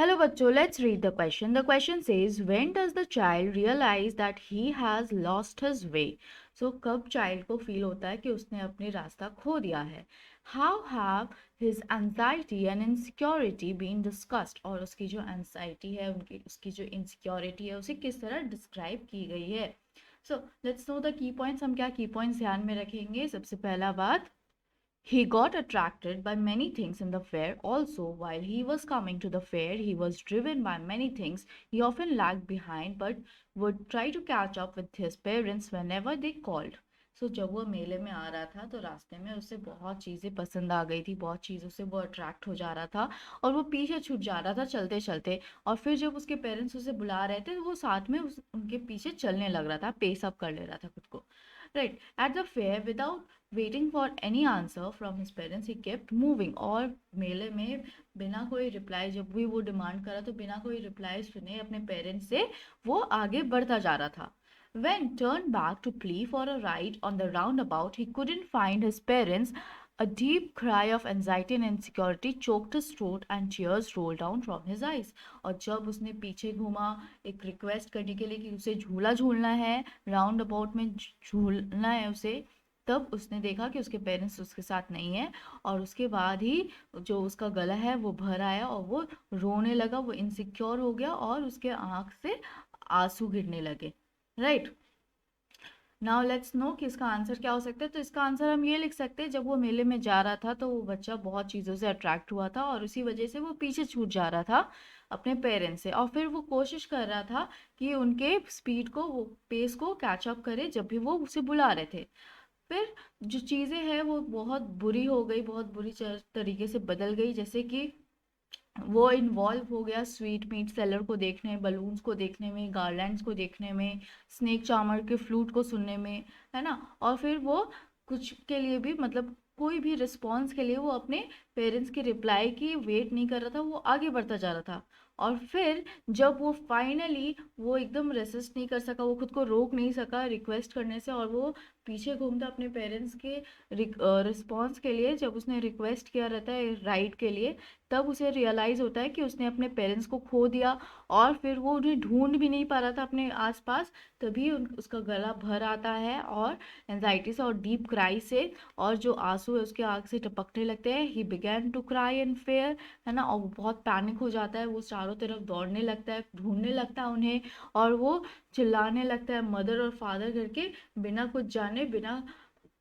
Hello बच्चों, let's read the question. The question says, when does the child realize that he has lost his way? So कब child को feel होता है कि उसने अपने रास्ता खो दिया है? How have his anxiety and insecurity been discussed? और उसकी जो anxiety है, उसकी जो insecurity है, उसे किस तरह describe की गई है? So let's know the key points. हम क्या key points ध्यान में रखेंगे? सबसे पहला बात, he got attracted by many things in the fair. Also, while he was coming to the fair, he was driven by many things. He often lagged behind but would try to catch up with his parents whenever they called. So जब वो मेले में आ रहा था तो रास्ते में उसे बहुत चीज़ें पसंद आ गई थी, बहुत चीज़ों से वो अट्रैक्ट हो जा रहा था और वो पीछे छूट जा रहा था चलते चलते। और फिर जब उसके पेरेंट्स उसे बुला रहे थे तो वो साथ में उनके पीछे चलने लग रहा था, पेस अप कर ले रहा था खुद को। Right. At the fair, without waiting for any answer from his parents, he kept moving. और मेले में बिना कोई रिप्लाई, जब भी वो डिमांड करा तो बिना कोई रिप्लाई सुने अपने पेरेंट्स से वो आगे बढ़ता जा रहा था. When turned back to plea for a ride on the roundabout, he couldn't find his parents. A deep cry of anxiety and insecurity choked his throat and tears rolled down from his eyes. और जब उसने पीछे घूमा एक request करने के लिए कि उसे झूला झूलना है, राउंड अबाउट में झूलना है उसे, तब उसने देखा कि उसके पेरेंट्स उसके साथ नहीं है और उसके बाद ही जो उसका गला है वो भर आया और वो रोने लगा, वो इनसिक्योर हो गया और उसके आँख से आंसू गिरने लगे. राइट. नाउ लेट्स नो कि इसका आंसर क्या हो सकता है. तो इसका आंसर हम ये लिख सकते हैं, जब वो मेले में जा रहा था तो वो बच्चा बहुत चीज़ों से अट्रैक्ट हुआ था और उसी वजह से वो पीछे छूट जा रहा था अपने पेरेंट्स से. और फिर वो कोशिश कर रहा था कि उनके स्पीड को, वो पेस को कैच अप करे जब भी वो उसे बुला रहे थे. फिर जो चीज़ें हैं वो बहुत बुरी हो गई, बहुत बुरी तरीके से बदल गई. जैसे कि वो इन्वॉल्व हो गया स्वीट मीट सेलर को देखने, बलून्स को देखने में, गार्लैंड्स को देखने में, स्नेक चार्मर के फ्लूट को सुनने में, है ना. और फिर वो कुछ के लिए भी, मतलब कोई भी रिस्पॉन्स के लिए वो अपने पेरेंट्स के रिप्लाई की वेट नहीं कर रहा था, वो आगे बढ़ता जा रहा था. और फिर जब वो फाइनली वो एकदम रेसिस्ट नहीं कर सका, वो खुद को रोक नहीं सका रिक्वेस्ट करने से और वो पीछे घूमता अपने पेरेंट्स के रिस्पॉन्स के लिए, जब उसने रिक्वेस्ट किया रहता है राइड के लिए, तब उसे रियलाइज़ होता है कि उसने अपने पेरेंट्स को खो दिया और फिर वो उन्हें ढूंढ भी नहीं पा रहा था अपने आसपास. तभी उसका गला भर आता है और एनजाइटी से और डीप क्राई से, और जो आंसू है उसके आँख से टपकने लगते हैं. He began to cry in fear, है ना. और वो बहुत पैनिक हो जाता है, वो चारों तरफ दौड़ने लगता है, ढूंढने लगता है उन्हें और वो चिल्लाने लगता है मदर और फादर करके, बिना कुछ जाने, बिना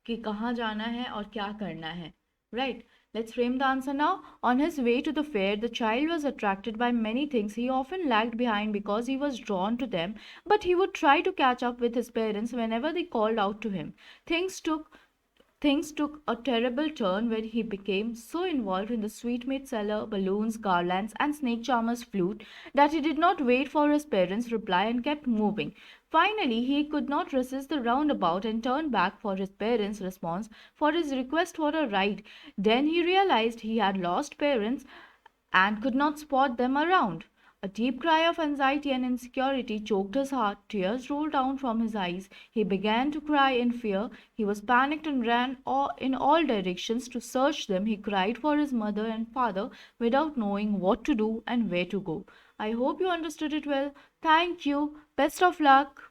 कि कहाँ जाना है और क्या करना है. Right. Let's frame the answer now. On his way to the fair, the child was attracted by many things. He often lagged behind because he was drawn to them, but he would try to catch up with his parents whenever they called out to him. Things took Things took a terrible turn when he became so involved in the sweetmeat seller, balloons, garlands, and snake charmer's flute that he did not wait for his parents' reply and kept moving. Finally, he could not resist the roundabout and turned back for his parents' response for his request for a ride. Then he realized he had lost parents and could not spot them around. A deep cry of anxiety and insecurity choked his heart. Tears rolled down from his eyes. He began to cry in fear. He was panicked and ran in all directions to search them. He cried for his mother and father without knowing what to do and where to go. I hope you understood it well. Thank you. Best of luck.